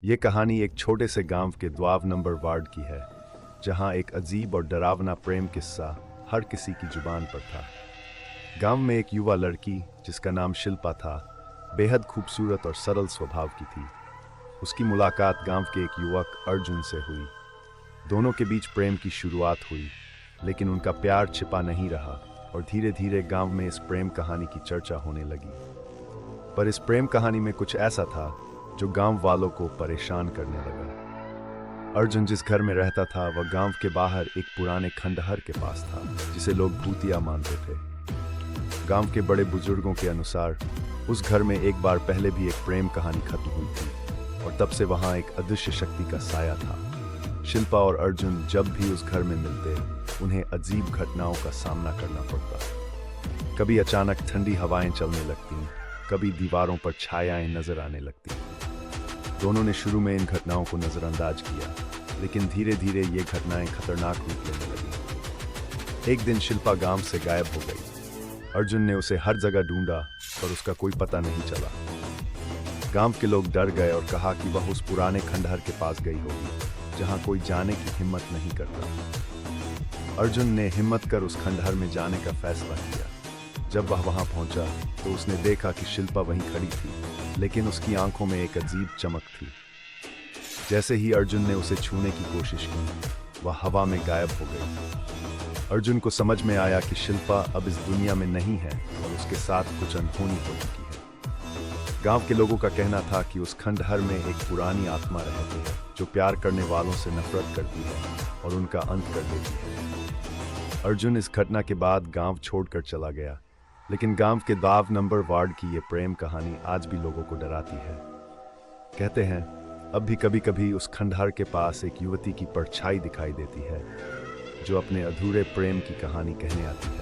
ये कहानी एक छोटे से गांव के द्वाब नंबर वार्ड की है, जहां एक अजीब और डरावना प्रेम किस्सा हर किसी की जुबान पर था। गांव में एक युवा लड़की जिसका नाम शिल्पा था, बेहद खूबसूरत और सरल स्वभाव की थी। उसकी मुलाकात गांव के एक युवक अर्जुन से हुई। दोनों के बीच प्रेम की शुरुआत हुई, लेकिन उनका प्यार छिपा नहीं रहा और धीरे धीरे गांव में इस प्रेम कहानी की चर्चा होने लगी। पर इस प्रेम कहानी में कुछ ऐसा था जो गांव वालों को परेशान करने लगा। अर्जुन जिस घर में रहता था वह गांव के बाहर एक पुराने खंडहर के पास था, जिसे लोग भूतिया मानते थे। गांव के बड़े बुजुर्गों के अनुसार उस घर में एक बार पहले भी एक प्रेम कहानी खत्म हुई थी और तब से वहां एक अदृश्य शक्ति का साया था। शिल्पा और अर्जुन जब भी उस घर में मिलते, उन्हें अजीब घटनाओं का सामना करना पड़ता। कभी अचानक ठंडी हवाएं चलने लगती, कभी दीवारों पर छायाएं नजर आने लगती। दोनों ने शुरू में इन घटनाओं को नजरअंदाज किया, लेकिन धीरे धीरे ये घटनाएं खतरनाक रूप लेने लगी। एक दिन शिल्पा गांव से गायब हो गई। अर्जुन ने उसे हर जगह ढूंढा, पर उसका कोई पता नहीं चला। गांव के लोग डर गए और कहा कि वह उस पुराने खंडहर के पास गई होगी, जहां कोई जाने की हिम्मत नहीं करता। अर्जुन ने हिम्मत कर उस खंडहर में जाने का फैसला किया। जब वह वहां पहुंचा तो उसने देखा कि शिल्पा वहीं खड़ी थी, लेकिन उसकी आंखों में एक अजीब चमक थी। जैसे ही अर्जुन ने उसे छूने की कोशिश की, वह हवा में गायब हो गई। अर्जुन को समझ में आया कि शिल्पा अब इस दुनिया में नहीं है और उसके साथ कुछ अनहोनी हो चुकी है। गांव के लोगों का कहना था कि उस खंडहर में एक पुरानी आत्मा रहती है, जो प्यार करने वालों से नफरत करती है और उनका अंत कर देती है। अर्जुन इस घटना के बाद गांव छोड़कर चला गया, लेकिन गांव के द्वाब नंबर वार्ड की ये प्रेम कहानी आज भी लोगों को डराती है। कहते हैं अब भी कभी कभी उस खंडहर के पास एक युवती की परछाई दिखाई देती है, जो अपने अधूरे प्रेम की कहानी कहने आती है।